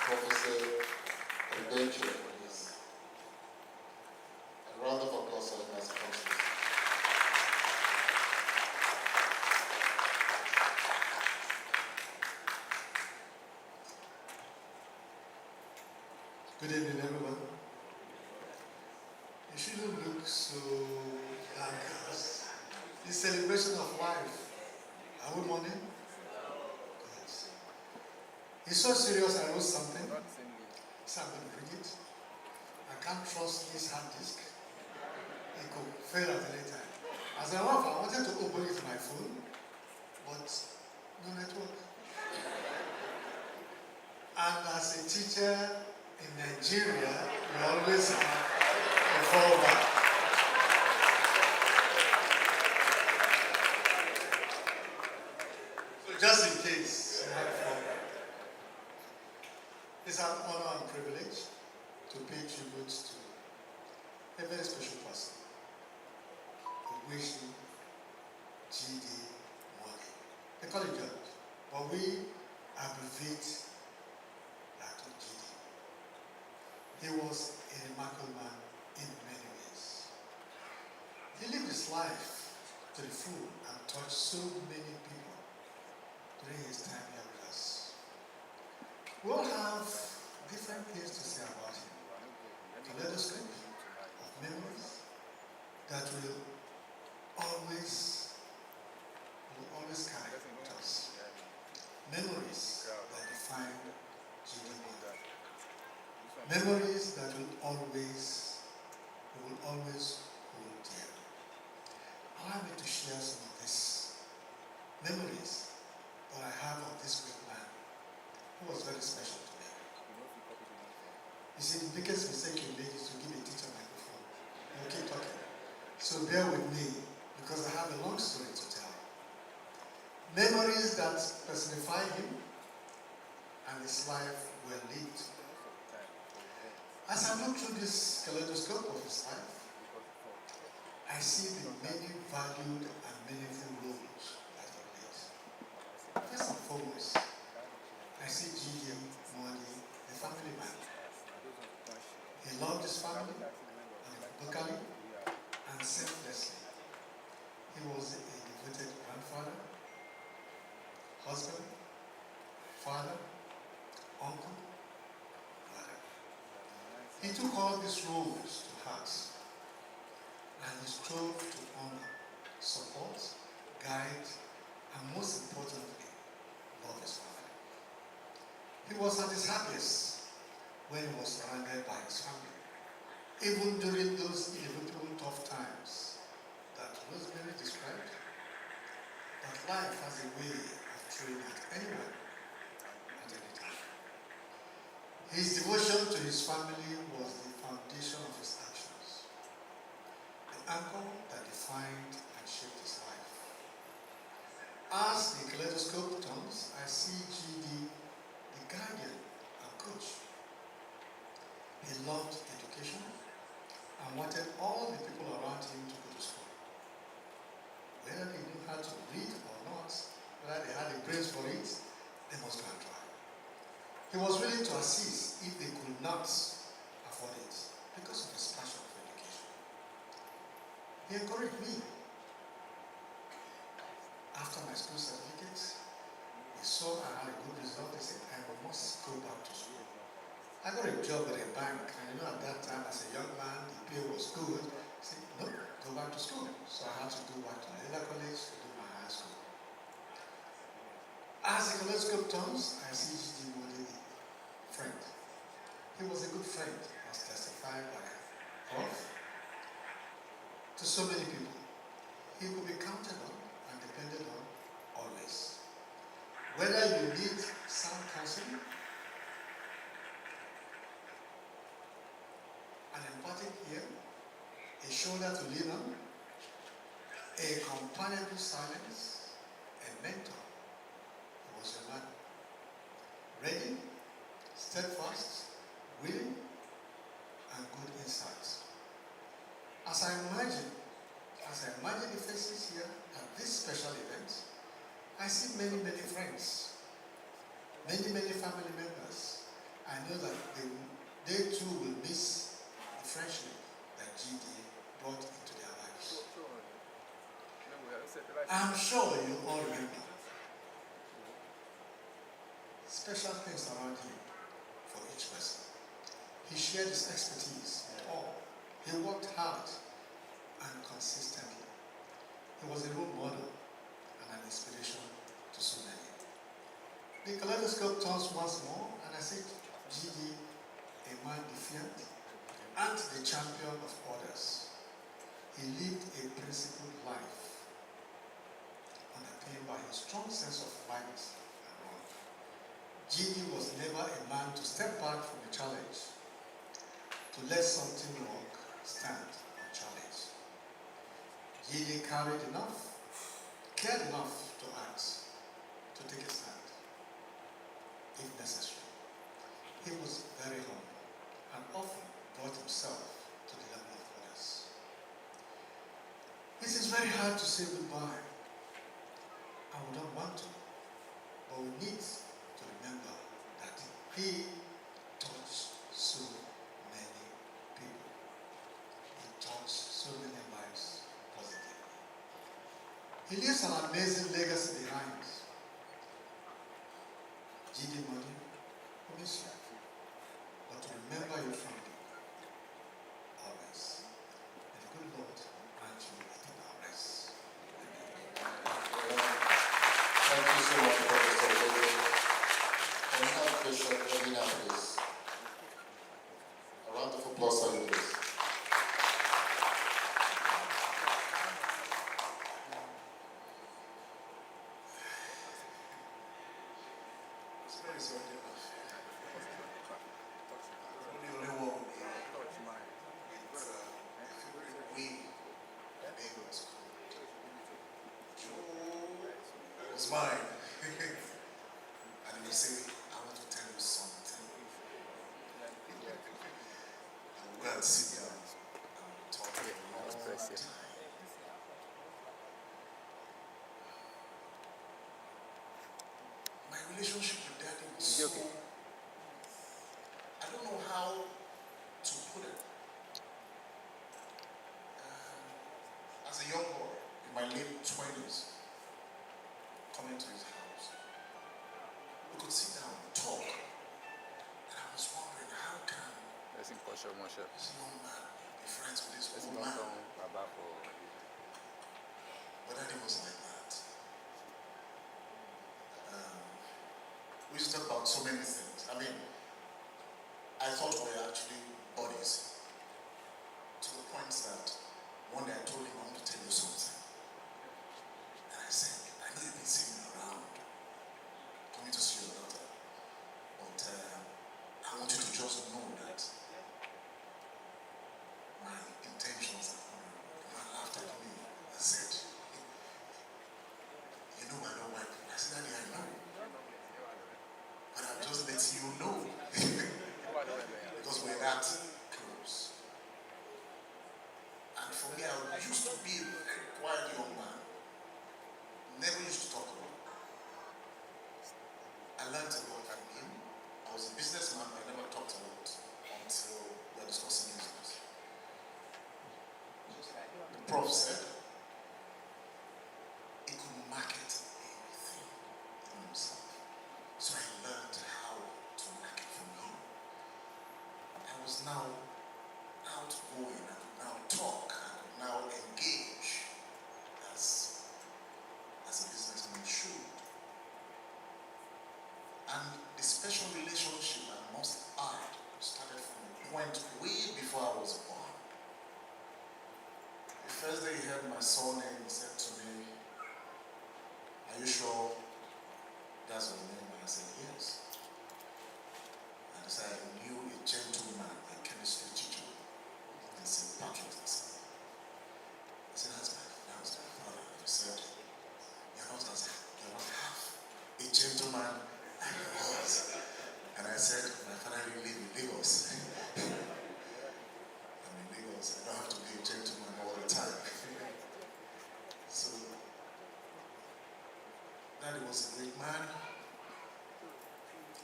Professor adventure for this. A round of applause for him as he comes to us. Good evening, everyone. You shouldn't look so downcast. It's celebration of life. Are we mourning? Good. It's so serious, I wrote something. So I'm going to read it. I can't trust this hard disk. It could fail at any time. As a matter, I wanted to open it with my phone, but no network. And as a teacher in Nigeria, we always have a fallback. So just in case you have a fallback. It's an honor and privilege to pay tribute to a very special person, OGBUESHI G.D. MORDI. They call it George, but we abbreviate that to G.D. He was a remarkable man in many ways. He lived his life to the full and touched so many people during his time here with us. We all have different things to say about him. So let us think of memories that will always carry with us. Memories that define G.D. MORDI. Memories that we will always hold dear. Allow me to share some of these memories that I have of this great man who was very special to me. You see, the biggest mistake you make is to give a teacher a microphone. You keep talking. So bear with me, because I have a long story to tell. Memories that personify him and his life well lived. As I look through this kaleidoscope of his life, I see the many valued and meaningful roles that he played. First and foremost, I see G.D. MORDI, the family man. He loved his family unequivocally and selflessly. He was a devoted grandfather, husband, father, uncle, brother. He took all these roles to heart, and he strove to honor, support, guide, and most importantly, love his family. He was at his happiest when he was surrounded by his family, even during those inevitable tough times that Rosemary described. That life has a way of throwing at anyone at any time. His devotion to his family was the foundation of his actions, the anchor that defined and shaped his life. As the kaleidoscope turns, I see G.D., the guardian and coach. He loved education and wanted all the people around him to go to school. Whether they knew how to read or not, whether they had the brains for it, they must go and try. He was willing to assist if they could not afford it because of his passion for education. He encouraged me. After my school certificates, he saw I had a good result. He said, I must go back to school. I got a job at a bank, and you know, at that time, as a young man, the pay was good. I said, no, go back to school. So I had to go back to Manila College to do my high school. As the kaleidoscope turns, I see G.D. MORDI, friend. He was a good friend, as testified by Prof. To so many people. He could be counted on and depended on always. Whether you need sound counseling, an empathic ear, a shoulder to lean on, a companionable silence, a mentor. He was a man. Ready, steadfast, willing, and good insights. As I imagine the faces here at this special event, I see many, many friends, many, many family members, I know that they too will miss the friendship that GD brought into their lives. I'm sure you all remember special things around him for each person. He shared his expertise with all. He worked hard and consistently. He was a role model and an inspiration to so many. The kaleidoscope turns once more, and I see GD, a man defiant and the champion of others. He lived a principled life, underpinned by a strong sense of right and wrong. GD was never a man to step back from a challenge, to let something wrong stand unchallenged. GD cared enough to act, to take a stand, if necessary. He was very humble and often brought himself to the level of others. It is very hard to say goodbye, and we don't want to, but we need to remember that he touched so many people. He touched so many lives positively. He leaves an amazing legacy behind. GD Modi, we miss you, but to remember you fondly, always. And the good Lord grant you eternal rest. Thank you so much, Professor Lego. Can we have Bishop Edina, please? A round of applause for you, please. It's mine. And you say, I want to tell you something. I'm going to sit down and talk a long time. My relationship with Daddy was so... I don't know how to put it. As a young boy, in my late 20s, coming to his house, we could sit down and talk. And I was wondering, how can this young man be friends with this old man? But Daddy was like that. We used to talk about so many things. I mean, I thought we were actually buddies. To the point that one day I told him, I want to tell you something. And I said, I know you've been sitting around coming to see your daughter, but I want you to just know that my intentions are good. The man laughed at me and said, you know I don't like you. I said, Daddy, I know. But I'm just letting you know. Because we're that close. And for me, I used to be a very quiet young man. Never used to talk a lot. I learned a lot from him. I was a businessman, but I never talked a lot until we were discussing business. The prof said he could market anything in himself. So I learned how to market from him. I was now outgoing, I could now talk, I could now engage as a businessman should. And the special relationship, I must add, started from a point way before I was born. The first day he heard my surname, he said to me, are you sure that's your name? And I said, yes. And he said, I knew a gentleman, a chemistry teacher in St. Patrick's. I said, that's my father. He said, you're not half a gentleman. I was. And I said, my father really live in Lagos. I'm in Lagos. I don't have to be a gentleman all the time. So, Daddy was a great man.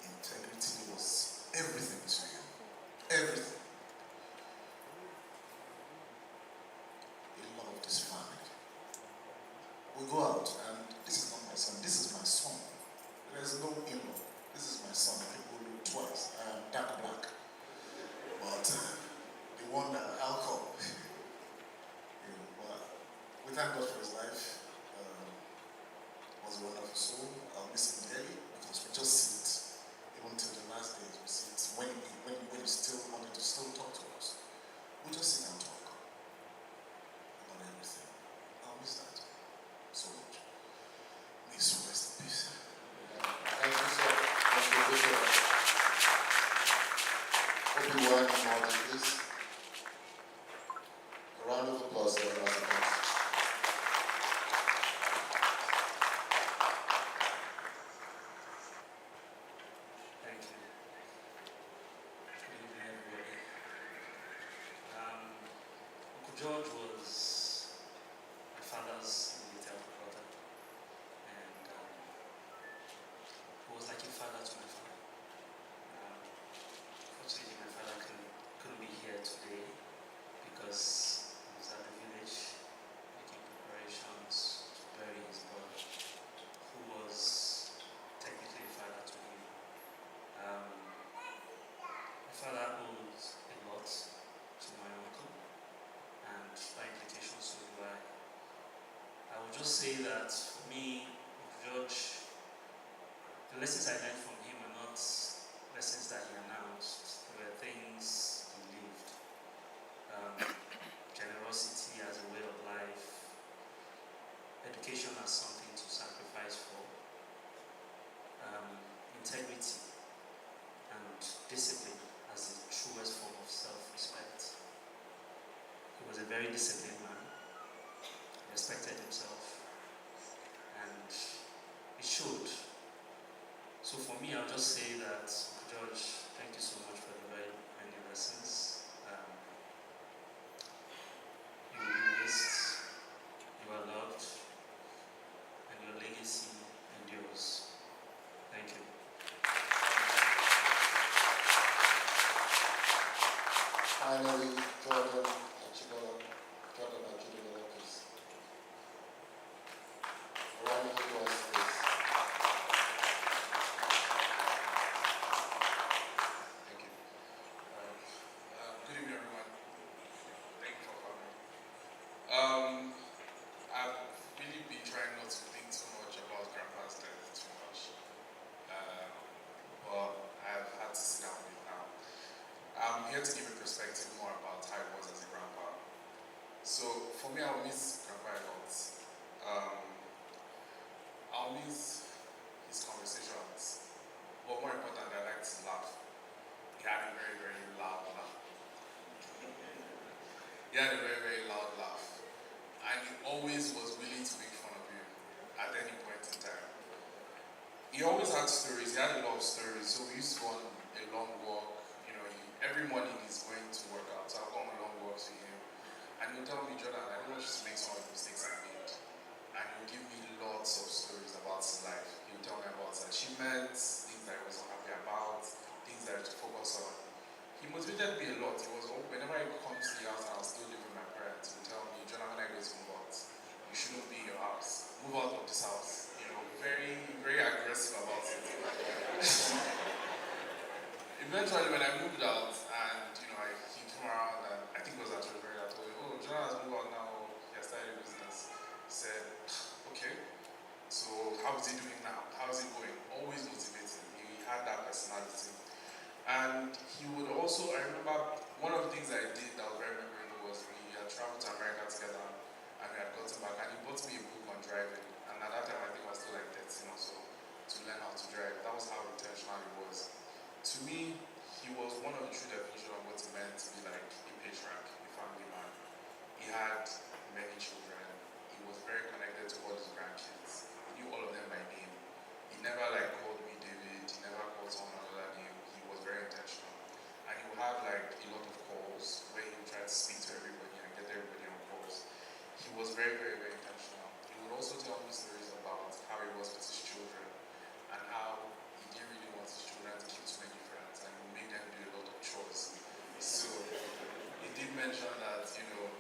Integrity was everything. OGBUESHI MORDI, please. A round of applause for our applicants. Thank you. Good evening, everybody. Uncle George was my father's little brother, and he was like a father to my father. Unfortunately, my father couldn't be here today because he was at the village making preparations to bury his brother, who was technically a father to him. My father owes a lot to my uncle, and by implication, so do I. I would just say that for me, Uncle George, the lessons I learned from him are not lessons that he announced. They were things he lived. Generosity as a way of life, education as something to sacrifice for, integrity and discipline as the truest form of self-respect. He was a very disciplined man, respected himself, and it showed. So for me, I'll just say that, George, thank you so much for the very many lessons. You will be missed, you are loved, and your legacy endures. Thank you. Finally, Jordan Achibala, please. A round of applause, please. Thank you. Good evening, everyone. Thank you for coming. I've really been trying not to think too much about Grandpa's death too much. But I've had to sit down with it now. I'm here to give a perspective more about how it was as a grandpa. So for me, I'll miss Grandpa a lot. I'll miss his conversations. But more important, I liked his laugh. He had a very, very loud laugh. He had a very, very loud laugh. And he always was willing to make fun of you at any point in time. He always had stories. He had a lot of stories. So we used to go on a long walk. You know, every morning he's going to work out. So I'll go on long walks with him. And he'll tell me, Jordan, I don't want you to make some of the mistakes I made. And he'll give me lots of stories about his life. He'll tell me about his achievements, things that he was not happy about, things that he had to focus on. He motivated me a lot. He was, whenever I come to the house and I was still living with my parents, he would tell me, Jordan, when I go to move out, you shouldn't be in your house. Move out of this house. You know, very, very aggressive about it. Eventually, when I moved out and, you know, he came around and I think it was actually very, I told him, oh, Jordan has moved out now. He has started a business. He said, okay. So how is he doing now? How is he going? Always motivating. He had that personality. And he would also, I remember one of the things I did that was very memorable was we had traveled to America together and we had gotten back and he bought me a book on driving. And at that time I think I was still like 13 or so to learn how to drive. That was how intentional he was. To me, he was one of the true definitions of what it meant to be like a patriarch, a family man. He had many children. He was very connected to all his grandkids. He knew all of them by name. He never like called me David. He never called someone another name. He was very intentional. And he would have like a lot of calls where he would try to speak to everybody and get everybody on calls. He was very, very, very intentional. He would also tell me stories about how he was with his children and how he didn't really want his children to keep too many friends and he would make them do a lot of chores. So he did mention that, you know,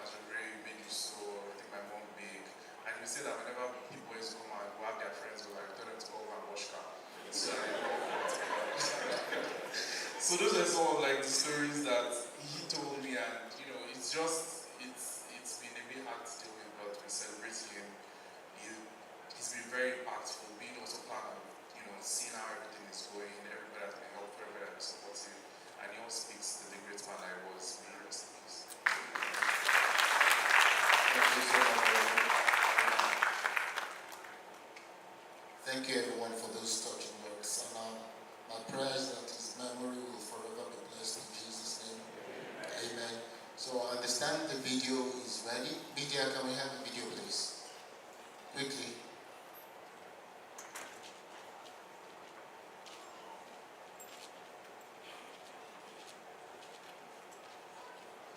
as a very big sore, I think my mom big. And he said that whenever people used to come and have their friends over, I tell them to go over and wash car. So so those are some of like the stories that he told me, and you know, it's been a bit hard to deal with, but we celebrate him. He's been very impactful, being also part of, you know, seeing how everything is going, everybody has been helpful, everybody has been supportive, and he all speaks to the great man I was. May he rest in peace. Thank you so much. Thank you everyone for those touching words. And my prayer is that his memory will forever be blessed video is ready. Media, can we have a video, please? Quickly.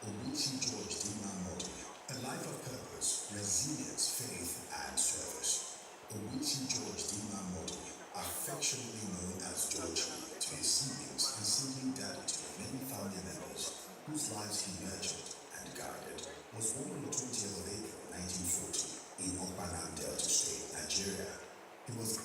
OGBUESHI George DINMA MORDI, a life of purpose, resilience, faith, and service. OGBUESHI George DINMA MORDI, affectionately known as George to his siblings and simply daddy to the many family members whose lives he nurtured and guided, was born on the 20th of April 1940 in Okpanam, Delta State, Nigeria. He was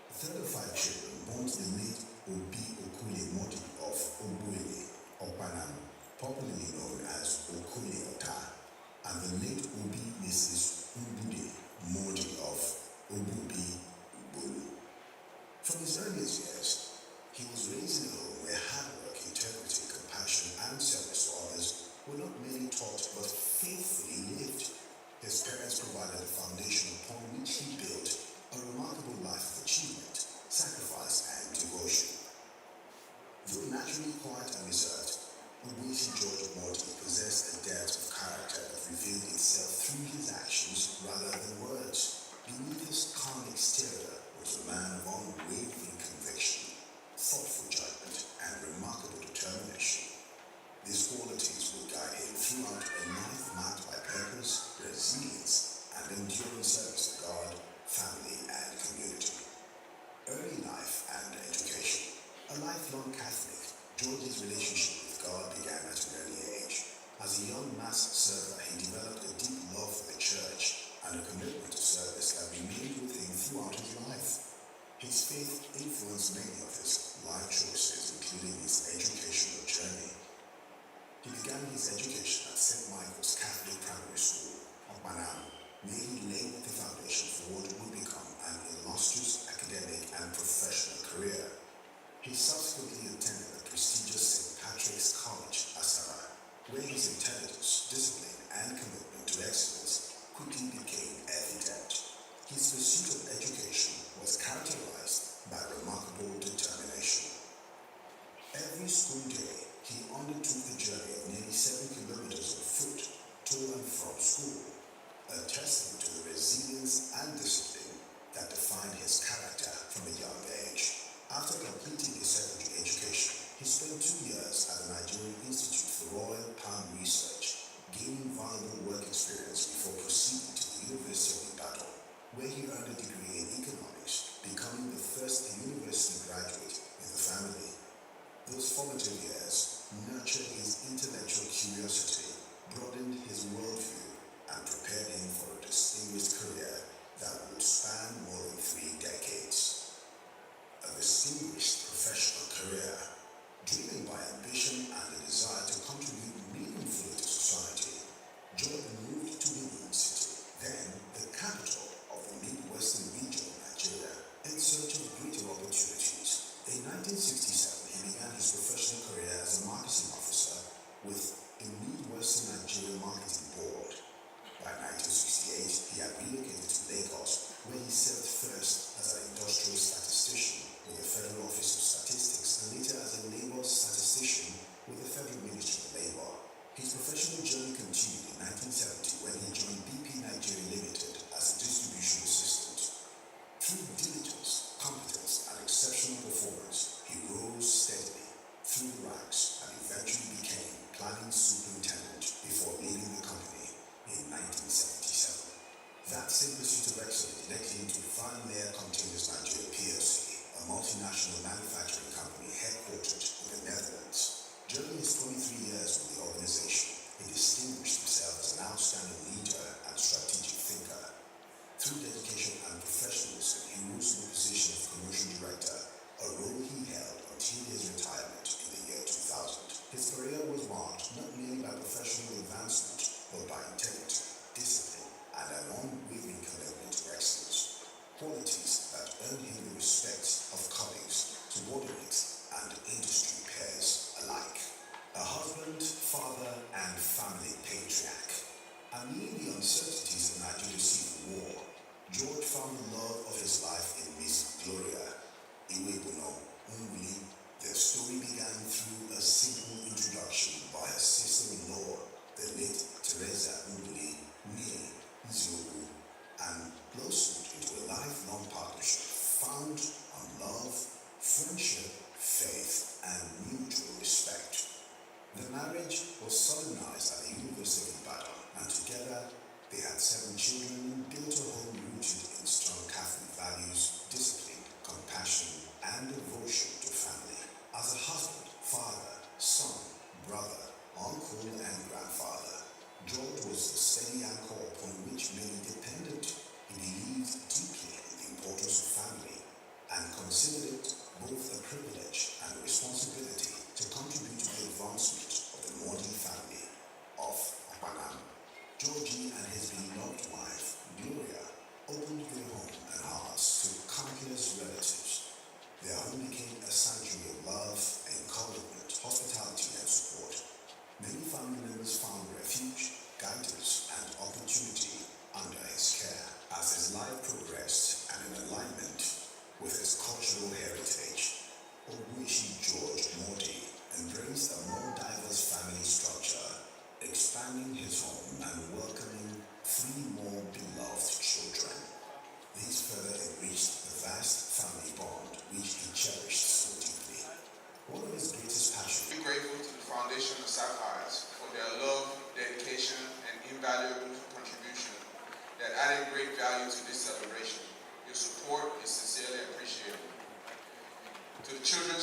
the third of 5 children born to the late MORDI of OGBUESHI, Okpanam, popularly known as Ota, and the late Mrs. MORDI of OGBUESHI. From his earliest years, he was raised in a home where hard work, integrity, compassion, and service to others were not merely taught but faithfully lived. His parents provided a foundation upon which he built a remarkable life of achievement, sacrifice, and devotion. Though naturally quiet and reserved, OGBUESHI George MORDI possessed a depth of character that revealed itself through his actions rather than words. Beneath his calm exterior was a man of unwavering conviction, thoughtful judgment, and remarkable determination. These qualities would guide him throughout a life marked by purpose, resilience, and enduring service to God, family, and community. Early life and education. A lifelong Catholic, George's relationship with God began at an early age. As a young mass server, he developed a deep love for the church and a commitment to service that remained with him throughout his life. His faith influenced many of his life choices, including his educational journey. He began his education at St. Michael's Catholic Primary School, Okpanam, where he laid the foundation for what would become an illustrious academic and professional career. He subsequently attended the prestigious St. Patrick's College, Asara, where his intelligence, discipline, and commitment to excellence quickly became evident. His pursuit of education was characterized by remarkable determination. Every school day, he undertook the journey of nearly 7 kilometers on foot to and from school, a testament to the resilience and discipline that defined his character from a young age. After completing his secondary education, he spent 2 years at the Nigerian Institute for Royal Palm Research, gaining valuable work experience before proceeding to the University of Ibadan, where he earned a degree in economics, becoming the first university graduate in the family. Those formative years nurtured his intellectual curiosity, broadened his worldview, and prepared him for a distinguished career that would span more than 3 decades. A distinguished professional career, driven by ambition and a desire to contribute meaningfully to society, George moved to Benin City, then the capital of the Midwestern region of Nigeria, in search of greater opportunities. In 1967, he began his professional career as a marketing officer with the Midwestern Nigeria Marketing Board. By 1968, he had relocated to Lagos, where he served first as an industrial statistician with the Federal Office of Statistics and later as a labor statistician with the Federal Ministry of Labor. His professional journey continued in 1970 when he joined BP Nigeria Limited as a distribution assistant. Through diligence, competence, and exceptional performance, he rose steadily through the ranks and eventually became planning superintendent before leaving the company in 1977. That same pursuit of excellence led him to Van Leer Containers Nigeria PLC, a multinational manufacturing company headquartered in the Netherlands. During his 23 years with the organization, he distinguished himself as an outstanding leader and strategic thinker. Through dedication and professionalism, he rose to the position of commercial director, a role he held until his retirement in the year 2000. His career was marked not merely by professional advancement, but by integrity, discipline, and an unwavering commitment to excellence, qualities that earned him the respect of colleagues, subordinates, and industry peers alike. A husband, father, and family patriarch. Amid the uncertainties of Nigeria's civil war, George found the love of his life in Miss Gloria Iwebuno Umuli. Their story began found on love, friendship, faith, and mutual respect. The marriage was solemnized at the University of Ibadan, and together they had 7 children and built a home rooted in strong Catholic values, discipline, compassion, and devotion to family. As a husband, father, son, brother, uncle, and grandfather, George was the steady anchor upon which many depended. He believed deeply in the importance of family and considered it both a privilege and a responsibility to contribute to the advancement of the MORDI family of Okpanam. Georgie and his beloved wife, Gloria, opened their home and hearts to countless relatives. Their home became a sanctuary of love, encouragement, hospitality, and support. Many family members found refuge, guidance, and opportunity under his care. As his life progressed and in alignment with his cultural heritage, OGBUESHI George MORDI embraced a more diverse family structure, expanding his home and welcoming 3 more beloved children. These further enriched the vast family bond which he cherished so deeply. One of his greatest passions. I'm grateful to the Foundation of Sapphires for their love, dedication, and invaluable contribution that added great value to this celebration. Your support is sincerely appreciated. To the children's